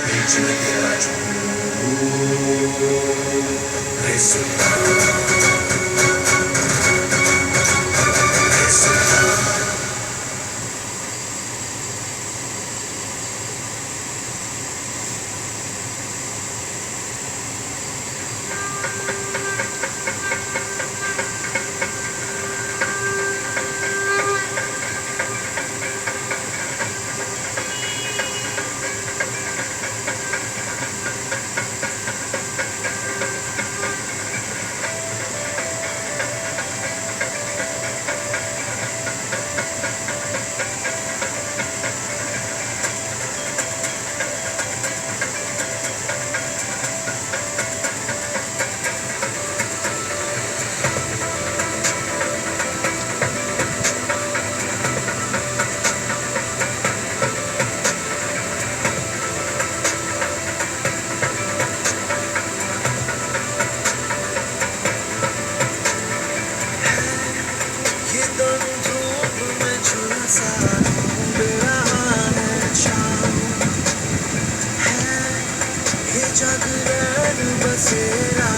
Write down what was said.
बीच में तेरा रे सुल्तान, रे सुल्तान। ये तन धूप में झुलसा ढूंढ रहा है छाँव, है ये जागरण बसेरा